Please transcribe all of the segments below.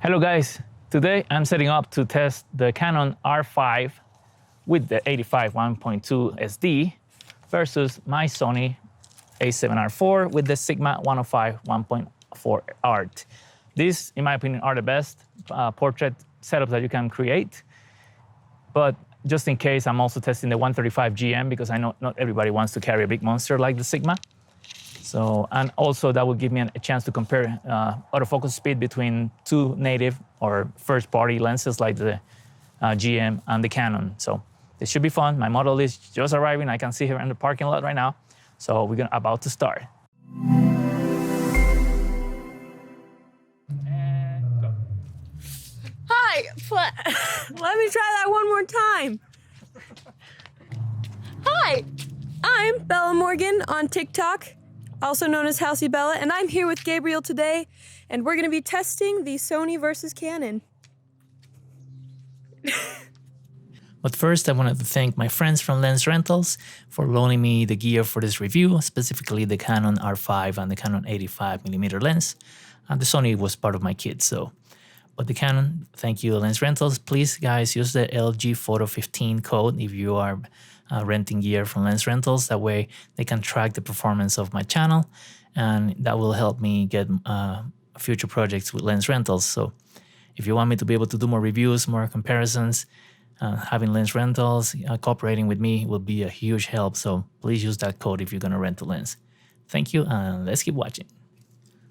Hello guys, today I'm setting up to test the Canon R5 with the 85 1.2 SD versus my Sony A7R IV with the Sigma 105 1.4 Art. These, in my opinion, are the best portrait setups that you can create. But just in case, I'm also testing the 135 GM because I know not everybody wants to carry a big monster like the Sigma. So, and also that will give me a chance to compare autofocus speed between two native or first-party lenses like the GM and the Canon. So this should be fun. My model is just arriving. I can see her in the parking lot right now. So we're about to start. And go. Hi, let me try that one more time. Hi, I'm Bella Morgan on TikTok, also known as Housey Bella, and I'm here with Gabriel today, and we're gonna be testing the Sony versus Canon. But first, I wanted to thank my friends from Lens Rentals for loaning me the gear for this review, specifically the Canon R5 and the Canon 85mm lens. And the Sony was part of my kit, so. But the Canon, thank you, Lens Rentals. Please, guys, use the LG Photo 15 code if you are renting gear from Lens Rentals. That way, they can track the performance of my channel, and that will help me get future projects with Lens Rentals. So if you want me to be able to do more reviews, more comparisons, having Lens Rentals cooperating with me will be a huge help. So please use that code if you're going to rent a lens. Thank you, and let's keep watching.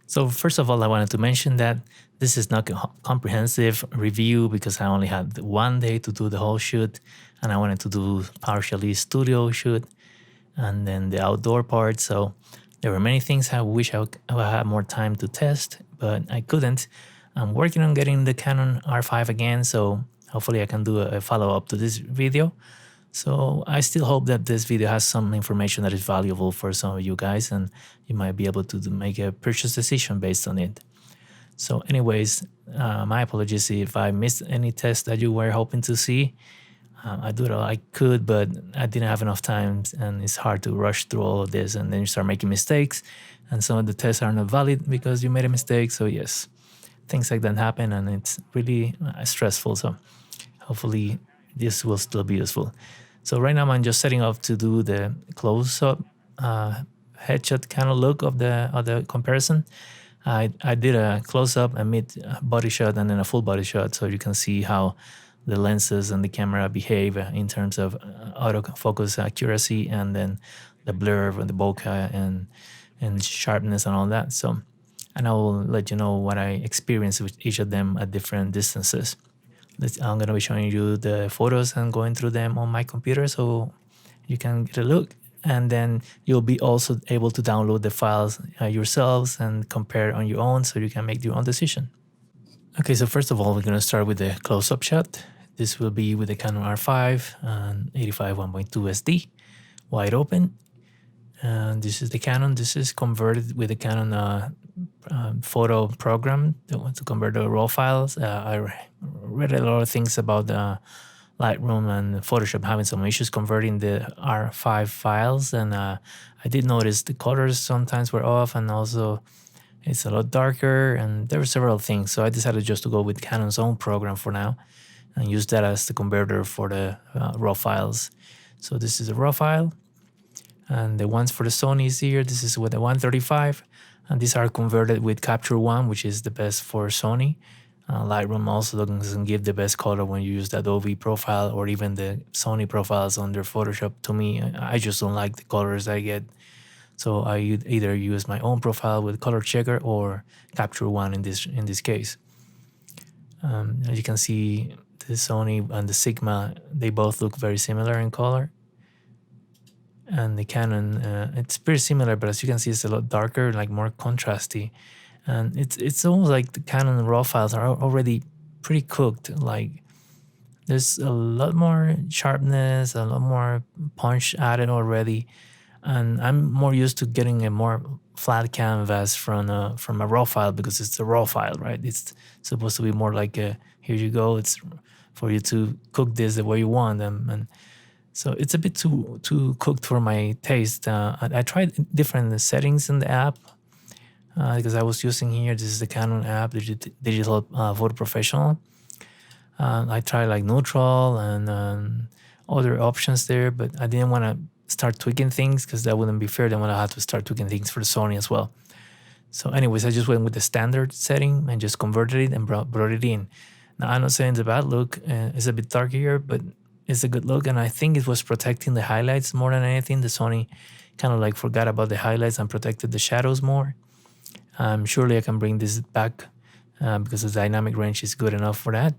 So first of all, I wanted to mention that this is not a comprehensive review because I only had one day to do the whole shoot, and I wanted to do partially studio shoot and then the outdoor part. So there were many things I wish I had more time to test, but I couldn't. I'm working on getting the Canon R5 again, so hopefully I can do a follow-up to this video. So I still hope that this video has some information that is valuable for some of you guys, and you might be able to make a purchase decision based on it. So anyways, my apologies if I missed any tests that you were hoping to see. I did all I could, but I didn't have enough time, and it's hard to rush through all of this, and then you start making mistakes, and some of the tests are not valid because you made a mistake. So yes, things like that happen, and it's really stressful. So hopefully this will still be useful. So right now I'm just setting up to do the close-up headshot kind of look of the comparison. I did a close-up, a mid-body shot, and then a full-body shot, so you can see how the lenses and the camera behave in terms of autofocus accuracy, and then the blur and the bokeh and sharpness and all that. So, and I will let you know what I experienced with each of them at different distances. I'm going to be showing you the photos and going through them on my computer so you can get a look. And then you'll be also able to download the files yourselves and compare on your own so you can make your own decision. Okay, so first of all, we're going to start with the close-up shot. This will be with the Canon R5 and 85 1.2 SD, wide open. And this is the Canon. This is converted with the Canon photo program to convert the raw files. I read a lot of things about Lightroom and Photoshop having some issues converting the R5 files, and I did notice the colors sometimes were off, and also it's a lot darker, and there were several things. So I decided just to go with Canon's own program for now and use that as the converter for the raw files. So this is a raw file, and the ones for the Sony is here. This is with the 135, and these are converted with Capture One, which is the best for Sony. Lightroom also doesn't give the best color when you use the Adobe profile or even the Sony profiles under Photoshop. To me, I just don't like the colors I get. So I either use my own profile with color checker or Capture One in this case. As you can see, the Sony and the Sigma, they both look very similar in color. And the Canon, it's pretty similar, but as you can see, it's a lot darker, like more contrasty. And it's almost like the Canon raw files are already pretty cooked. Like there's a lot more sharpness, a lot more punch added already. And I'm more used to getting a more flat canvas from a raw file because it's a raw file, right? It's supposed to be more like a, here you go. It's for you to cook this the way you want them. And so it's a bit too cooked for my taste. I tried different settings in the app. because I was using here, this is the Canon app, Digital Photo Professional. I tried like neutral and other options there, but I didn't want to start tweaking things because that wouldn't be fair. Then I had to start tweaking things for the Sony as well. So anyways, I just went with the standard setting and just converted it and brought it in. Now, I'm not saying it's a bad look. It's a bit dark here, but it's a good look. And I think it was protecting the highlights more than anything. The Sony kind of like forgot about the highlights and protected the shadows more. Surely I can bring this back because the dynamic range is good enough for that.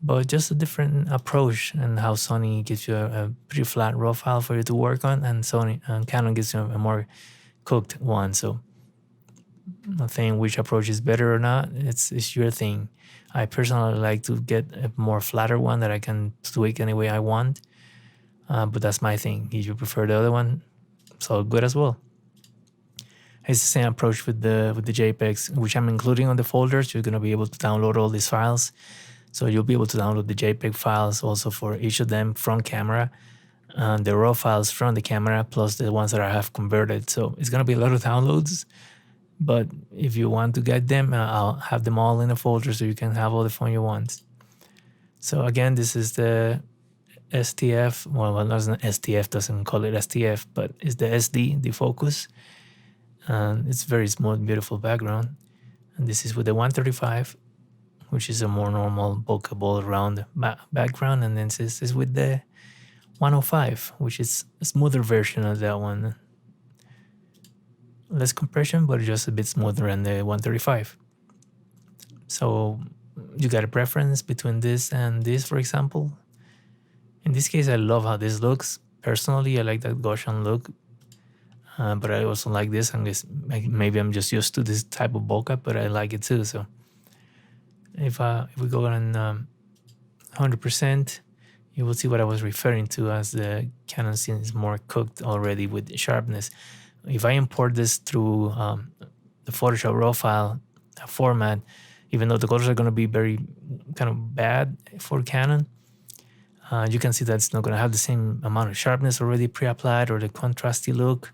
But just a different approach and how Sony gives you a pretty flat raw file for you to work on, and Canon gives you a more cooked one. So not saying which approach is better or not. It's your thing. I personally like to get a more flatter one that I can tweak any way I want. But that's my thing. If you prefer the other one, it's all good as well. It's the same approach with the JPEGs, which I'm including on the folders. You're gonna be able to download all these files. So you'll be able to download the JPEG files also for each of them from camera, and the raw files from the camera, plus the ones that I have converted. So it's gonna be a lot of downloads. But if you want to get them, I'll have them all in a folder so you can have all the fun you want. So again, this is the STF. Well, not STF, doesn't call it STF, but it's the SD, the focus. And it's very smooth, beautiful background. And this is with the 135, which is a more normal bokeh round background. And then this is with the 105, which is a smoother version of that one. Less compression, but just a bit smoother than the 135. So you got a preference between this and this, for example. In this case, I love how this looks. Personally, I like that Gaussian look. But I also like this. Maybe I'm just used to this type of bokeh, but I like it too. So if we go on 100%, you will see what I was referring to as the Canon scene is more cooked already with sharpness. If I import this through the Photoshop raw file format, even though the colors are going to be very kind of bad for Canon, you can see that it's not going to have the same amount of sharpness already pre-applied or the contrasty look.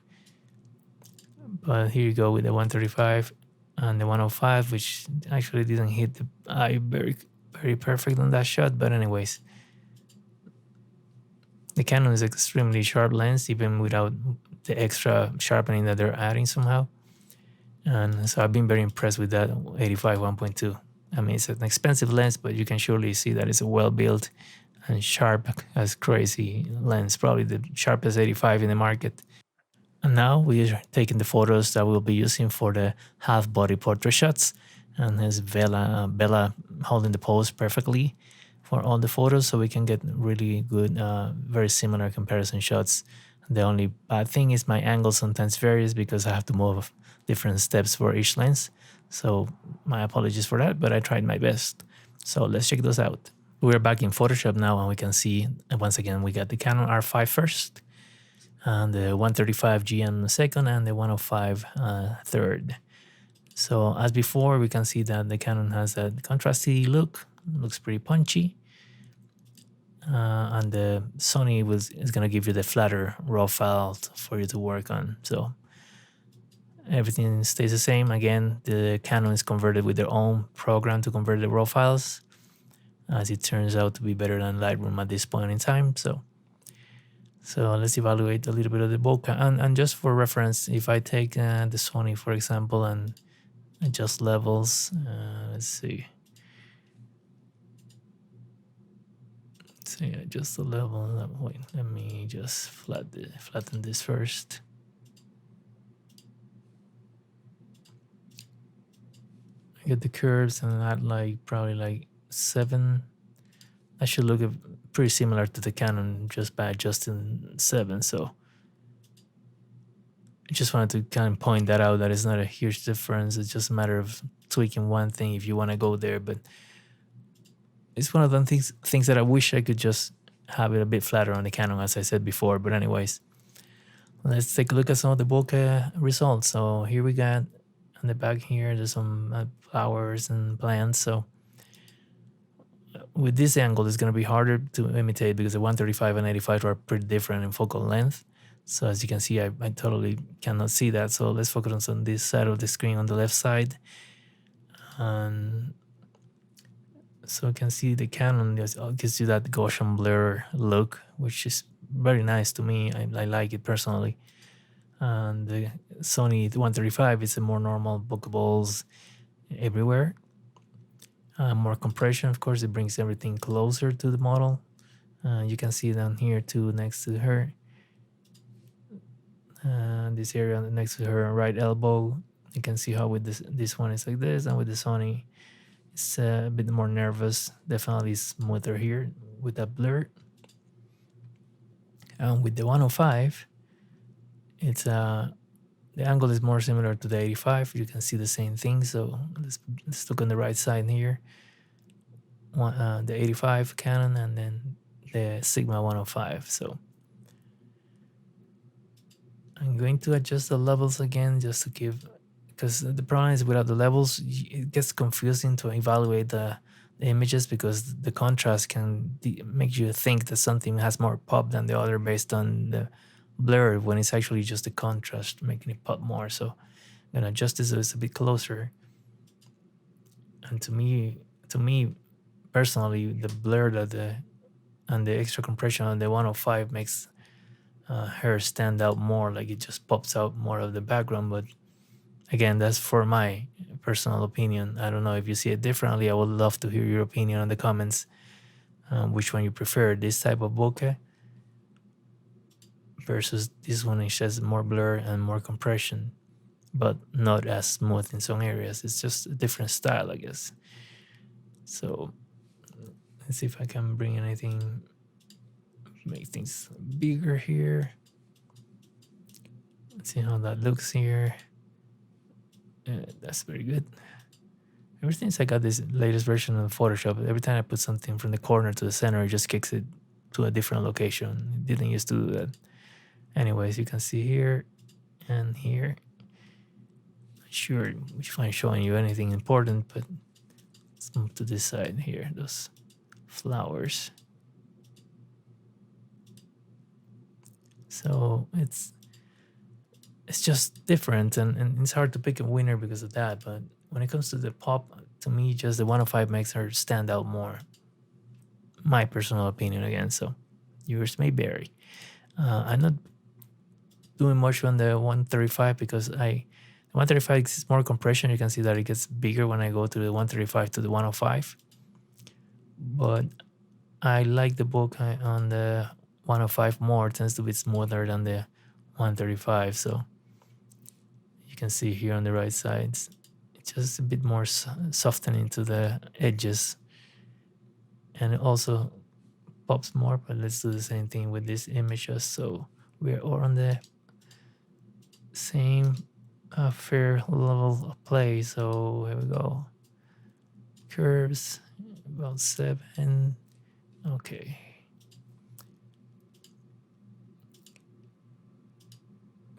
But here you go with the 135 and the 105, which actually didn't hit the eye very, very perfect on that shot. But anyways, the Canon is extremely sharp lens, even without the extra sharpening that they're adding somehow. And so I've been very impressed with that 85 1.2. I mean, it's an expensive lens, but you can surely see that it's a well-built and sharp as crazy lens, probably the sharpest 85 in the market. And now we're taking the photos that we'll be using for the half-body portrait shots. And there's Bella holding the pose perfectly for all the photos, so we can get really good, very similar comparison shots. The only bad thing is my angle sometimes varies because I have to move different steps for each lens. So my apologies for that, but I tried my best. So let's check those out. We're back in Photoshop now, and we can see, once again, we got the Canon R5 first, and the 135 GM second, and the 105 third. So as before, we can see that the Canon has that contrasty look, looks pretty punchy. And the Sony is going to give you the flatter raw file for you to work on. So everything stays the same. Again, the Canon is converted with their own program to convert the raw files, as it turns out to be better than Lightroom at this point in time. So let's evaluate a little bit of the bokeh. And just for reference, if I take the Sony, for example, and adjust levels, let's see. Adjust the level. Wait, let me just flatten this first. I get the curves and add probably 7. That should look pretty similar to the Canon just by adjusting 7. So I just wanted to kind of point that out, that it's not a huge difference. It's just a matter of tweaking one thing if you want to go there. But it's one of the things that I wish I could just have it a bit flatter on the Canon, as I said before. But anyways, let's take a look at some of the bokeh results. So here we got on the back here, there's some flowers and plants. So with this angle, it's going to be harder to imitate because the 135 and 85 are pretty different in focal length. So as you can see, I totally cannot see that. So let's focus on this side of the screen on the left side. And so you can see the Canon gives you that Gaussian blur look, which is very nice to me. I like it personally. And the Sony 135 is a more normal bokeh balls everywhere. More compression, of course, it brings everything closer to the model. You can see down here too, next to her. This area next to her right elbow, you can see how with this one is like this, and with the Sony, it's a bit more nervous. Definitely smoother here with that blur. And with the 105, it's the angle is more similar to the 85. You can see the same thing. So let's look on the right side here. The 85 Canon and then the Sigma 105. So I'm going to adjust the levels again just to give, because the problem is without the levels, it gets confusing to evaluate the images because the contrast can make you think that something has more pop than the other based on the blur when it's actually just the contrast making it pop more. So I'm gonna adjust this so it's a bit closer. And to me personally, the blur and the extra compression on the 105 makes her stand out more, like it just pops out more of the background. But again, that's for my personal opinion. I don't know if you see it differently. I would love to hear your opinion in the comments. Which one you prefer, this type of bokeh versus this one, which has more blur and more compression, but not as smooth in some areas. It's just a different style, I guess. So let's see if I can bring anything, make things bigger here. Let's see how that looks here. That's very good. Ever since I got this latest version of Photoshop, every time I put something from the corner to the center, it just kicks it to a different location. It didn't used to do that. Anyways, you can see here and here. Not sure which one is showing you anything important, but let's move to this side here, those flowers. So it's just different, and it's hard to pick a winner because of that. But when it comes to the pop, to me, just the 105 makes her stand out more. My personal opinion again, so yours may vary. I'm not doing much on the 135 because the 135 is more compression. You can see that it gets bigger when I go to the 135 to the 105. But I like the bokeh on the 105 more. It tends to be smoother than the 135. So you can see here on the right side, it's just a bit more softening to the edges. And it also pops more, but let's do the same thing with this image just so we're all on the same fair level of play. So here we go. Curves, about 7. Okay.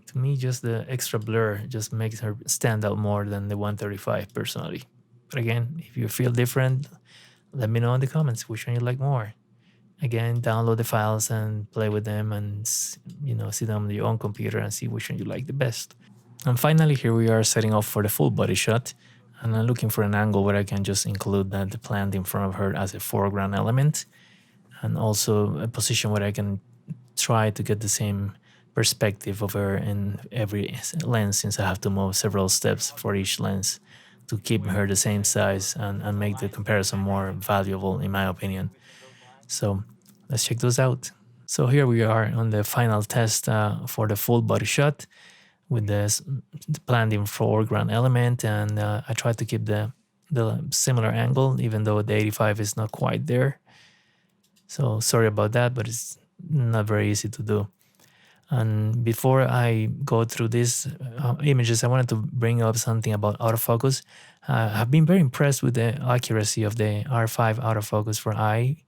To me, just the extra blur just makes her stand out more than the 135 personally. But again, if you feel different, let me know in the comments which one you like more. Again, download the files and play with them and, you know, see them on your own computer and see which one you like the best. And finally, here we are setting off for the full body shot. And I'm looking for an angle where I can just include the plant in front of her as a foreground element. And also a position where I can try to get the same perspective of her in every lens, since I have to move several steps for each lens to keep her the same size and make the comparison more valuable, in my opinion. So let's check those out. So here we are on the final test for the full body shot with the planned in foreground element, and I tried to keep the similar angle, even though the 85 is not quite there. So sorry about that, but it's not very easy to do. And before I go through these images, I wanted to bring up something about autofocus. I've been very impressed with the accuracy of the R5 autofocus for eye.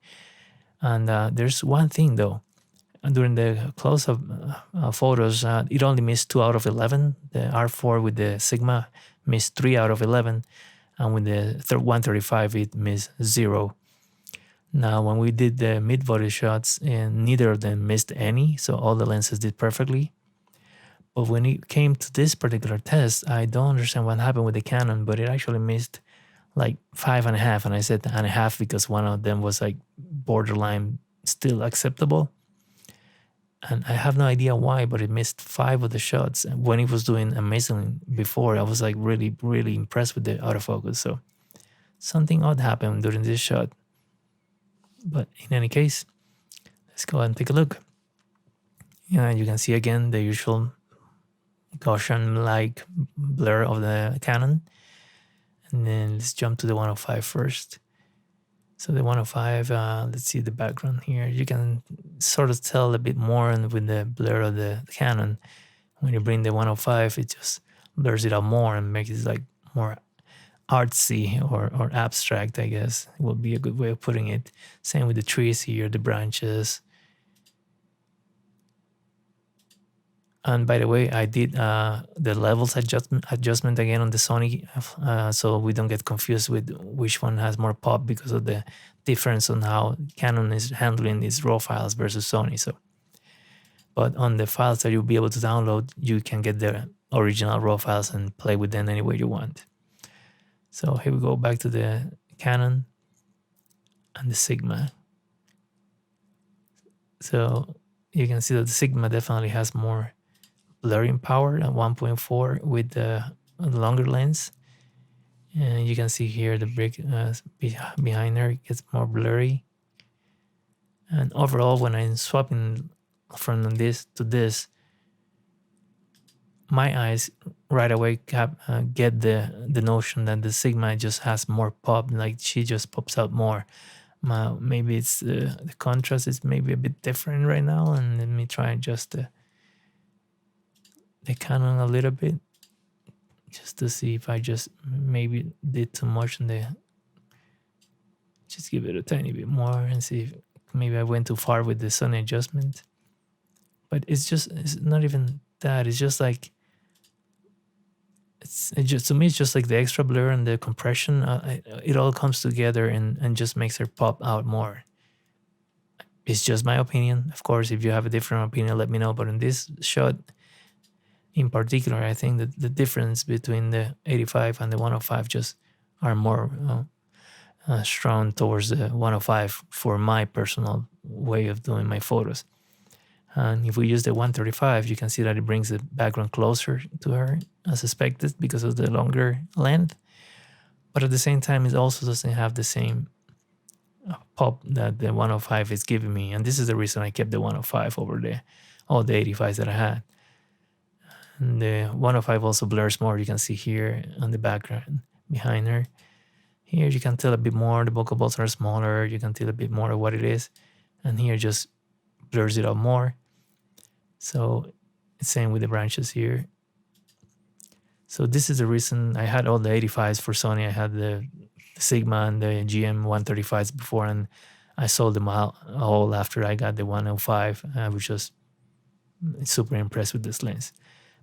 And there's one thing though. During the close-up photos, it only missed 2 out of 11. The R4 with the Sigma missed 3 out of 11. And with the 135, it missed 0. Now, when we did the mid-body shots, and neither of them missed any, so all the lenses did perfectly. But when it came to this particular test, I don't understand what happened with the Canon, but it actually missed like 5.5, and I said and a half because one of them was like borderline still acceptable. And I have no idea why, but it missed 5 of the shots. And when it was doing amazing before, I was like really, really impressed with the autofocus. So something odd happened during this shot. But in any case, let's go ahead and take a look. Yeah, you can see again the usual Gaussian-like blur of the Canon. And then let's jump to the 105 first. So the 105, let's see the background here. You can sort of tell a bit more with the blur of the Canon. When you bring the 105, it just blurs it out more and makes it like more artsy or abstract, I guess. It would be a good way of putting it. Same with the trees here, the branches. And by the way, I did the levels adjustment again on the Sony, so we don't get confused with which one has more pop because of the difference on how Canon is handling these RAW files versus Sony. So, but on the files that you'll be able to download, you can get the original RAW files and play with them any way you want. So here we go back to the Canon and the Sigma. So you can see that the Sigma definitely has more blurring power at 1.4 with the longer lens. And you can see here the brick behind her gets more blurry. And overall, when I'm swapping from this to this, my eyes right away get the notion that the Sigma just has more pop, like she just pops out more. Maybe it's the contrast is maybe a bit different right now, and let me try and adjust the Canon a little bit just to see if I just maybe did too much in the, just give it a tiny bit more and see if maybe I went too far with the Sony adjustment. But it's not even that. It's just like, to me, it's just like the extra blur and the compression. It all comes together and just makes her pop out more. It's just my opinion. Of course, if you have a different opinion, let me know. But in this shot in particular, I think that the difference between the 85 and the 105 just are more strong towards the 105 for my personal way of doing my photos. And if we use the 135, you can see that it brings the background closer to her as expected because of the longer length. But at the same time, it also doesn't have the same pop that the 105 is giving me. And this is the reason I kept the 105 over all the 85s that I had. And the 105 also blurs more. You can see here on the background behind her. Here you can tell a bit more. The bokeh balls are smaller. You can tell a bit more of what it is. And here just blurs it out more. So it's same with the branches here. So this is the reason I had all the 85s for Sony. I had the Sigma and the GM 135s before, and I sold them all after I got the 105. I was just super impressed with this lens.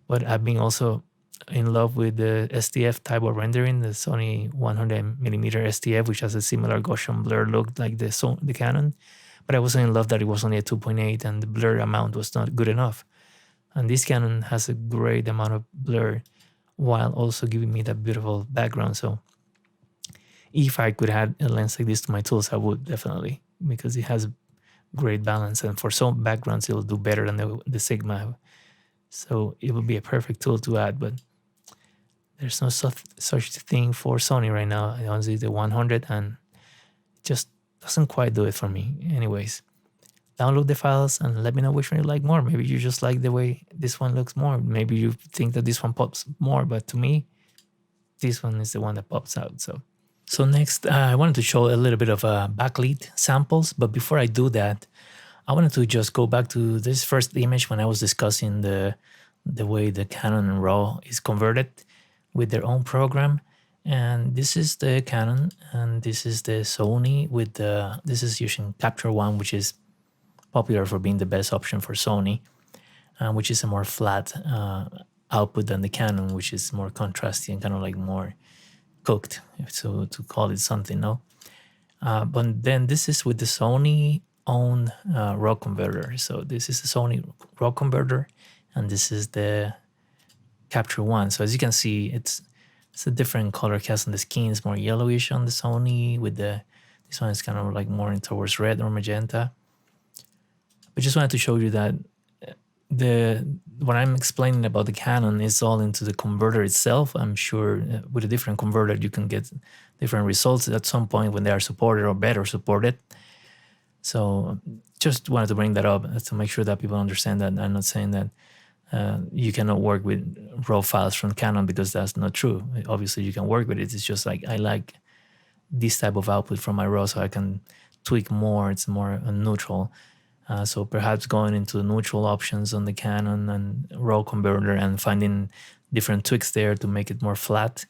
But I've been also in love with the STF type of rendering, the Sony 100mm STF, which has a similar Gaussian blur look like the Canon. But I wasn't in love that it was only a 2.8 and the blur amount was not good enough. And this Canon has a great amount of blur while also giving me that beautiful background. So if I could add a lens like this to my tools, I would definitely, because it has great balance. And for some backgrounds, it'll do better than the Sigma. So it would be a perfect tool to add, but there's no such thing for Sony right now. I only see the 100 and it just doesn't quite do it for me. Anyways, download the files and let me know which one you like more. Maybe you just like the way this one looks more. Maybe you think that this one pops more, but to me, this one is the one that pops out. So next, I wanted to show a little bit of backlit samples, but before I do that, I wanted to just go back to this first image when I was discussing the way the Canon RAW is converted with their own program. And this is the Canon, and this is the Sony with this is using Capture One, which is popular for being the best option for Sony, which is a more flat output than the Canon, which is more contrasty and kind of like more cooked, so to call it something, no? But then this is with the Sony own RAW converter. So this is the Sony RAW converter, and this is the Capture One. So as you can see, it's a different color cast on the skin. It's more yellowish on the Sony. With this one is kind of like more in towards red or magenta. I just wanted to show you that what I'm explaining about the Canon is all into the converter itself. I'm sure with a different converter you can get different results at some point when they are supported or better supported. So just wanted to bring that up to make sure that people understand that I'm not saying that you cannot work with raw files from Canon, because that's not true. Obviously you can work with it. It's just like I like this type of output from my raw, so I can tweak more. It's more neutral. So perhaps going into the neutral options on the Canon and raw converter and finding different tweaks there to make it more flat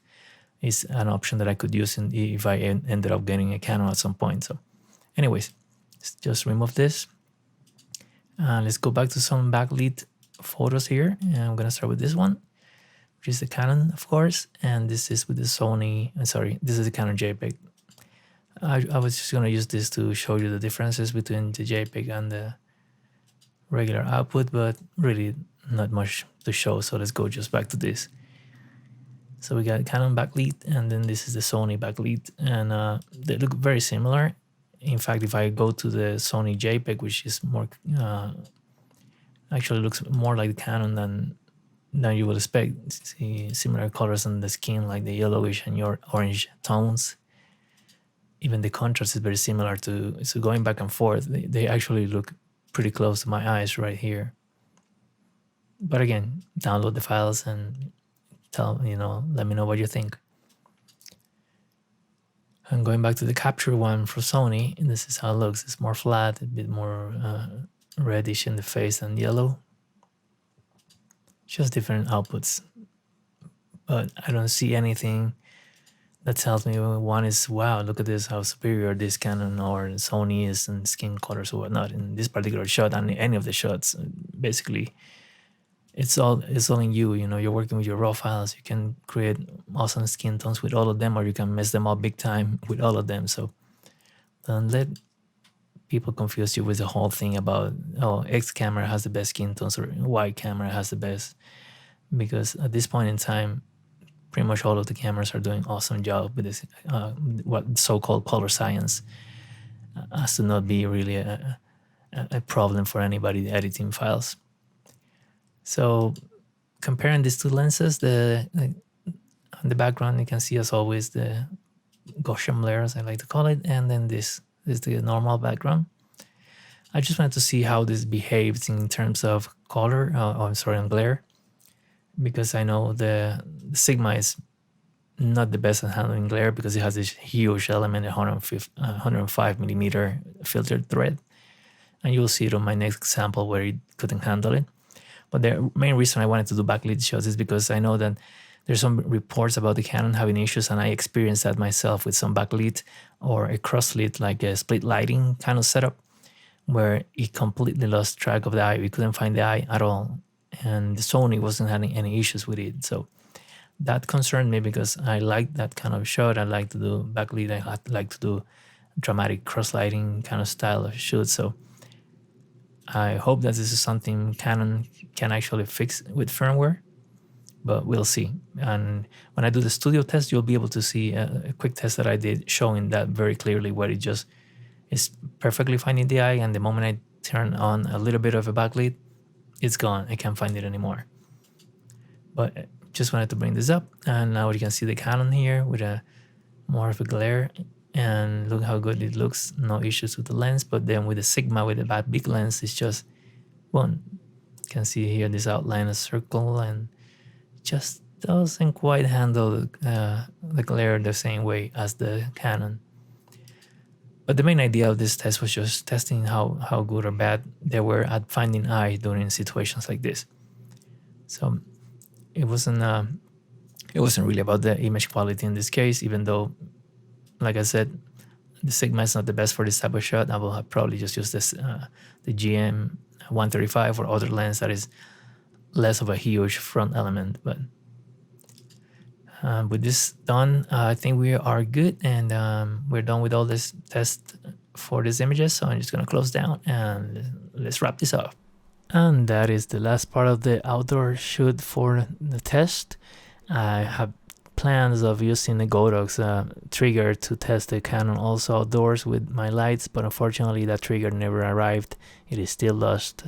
is an option that I could use if I ended up getting a Canon at some point. So anyways, let's just remove this. Let's go back to some backlit photos here. And I'm going to start with this one, which is the Canon, of course. And this is with the Sony, this is the Canon JPEG. I was just going to use this to show you the differences between the JPEG and the regular output, but really not much to show. So let's go just back to this. So we got Canon backlit, and then this is the Sony backlit, and they look very similar. In fact, if I go to the Sony JPEG, which is more, actually looks more like the Canon than you would expect. See similar colors on the skin, like the yellowish and your orange tones. Even the contrast is very similar to, so going back and forth, they actually look pretty close to my eyes right here. But again, download the files and let me know what you think. And going back to the Capture One for Sony, and this is how it looks. It's more flat, a bit more reddish in the face and yellow. Just different outputs. But I don't see anything that tells me one is, wow, look at this, how superior this Canon or Sony is in skin colors or whatnot. In this particular shot and any of the shots, basically, it's all in you. You're working with your raw files. You can create awesome skin tones with all of them, or you can mess them up big time with all of them. So don't let people confuse you with the whole thing about, oh, X camera has the best skin tones or Y camera has the best, because at this point in time, pretty much all of the cameras are doing awesome job with this, what so-called color science, as to not be really a problem for anybody editing files. So comparing these two lenses, on the background you can see, as always, the Gaussian blur, as I like to call it, and then this is the normal background. I just wanted to see how this behaves in terms of color, on glare, because I know the Sigma is not the best at handling glare because it has this huge element, 105 millimeter filtered thread, and you'll see it on my next example where it couldn't handle it. But the main reason I wanted to do backlit shots is because I know that there's some reports about the Canon having issues, and I experienced that myself with some backlit or a crosslit, like a split lighting kind of setup, where it completely lost track of the eye. We couldn't find the eye at all, and the Sony wasn't having any issues with it. So that concerned me because I like that kind of shot. I like to do backlit. I like to do dramatic cross-lighting kind of style of shoot. So I hope that this is something Canon can actually fix with firmware, but we'll see. And when I do the studio test, you'll be able to see a quick test that I did showing that very clearly, where it just is perfectly finding the eye, and the moment I turn on a little bit of a backlit, it's gone. I can't find it anymore. But just wanted to bring this up, and now you can see the Canon here with a more of a glare, and look how good it looks. No issues with the lens. But then with the Sigma, with the big lens, it's just one. You can see here this outline, a circle, and just doesn't quite handle the glare the same way as the Canon. But the main idea of this test was just testing how good or bad they were at finding eye during situations like this. So it wasn't really about the image quality in this case, even though, like I said, the Sigma is not the best for this type of shot. I will have probably just use this the GM 135 or other lens that is less of a huge front element. But With this done, I think we are good, and we're done with all this test for these images. So I'm just gonna close down and let's wrap this up. And that is the last part of the outdoor shoot for the test. I have plans of using the Godox trigger to test the Canon also outdoors with my lights, but unfortunately that trigger never arrived. It is still lost.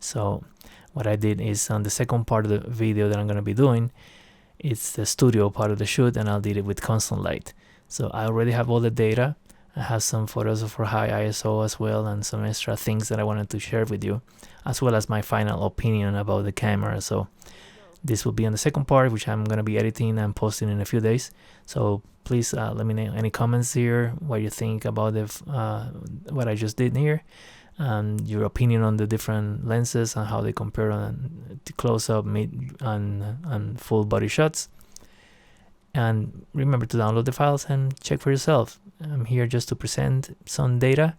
So what I did is, on the second part of the video that I'm going to be doing, it's the studio part of the shoot, and I'll do it with constant light. So I already have all the data. I have some photos for high ISO as well, and some extra things that I wanted to share with you, as well as my final opinion about the camera. So this will be on the second part, which I'm going to be editing and posting in a few days. So please let me know any comments here, what you think about what I just did here, and your opinion on the different lenses and how they compare on the close-up, mid, and full body shots. And remember to download the files and check for yourself. I'm here just to present some data.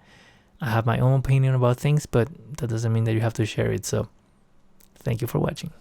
I have my own opinion about things, but that doesn't mean that you have to share it. So thank you for watching.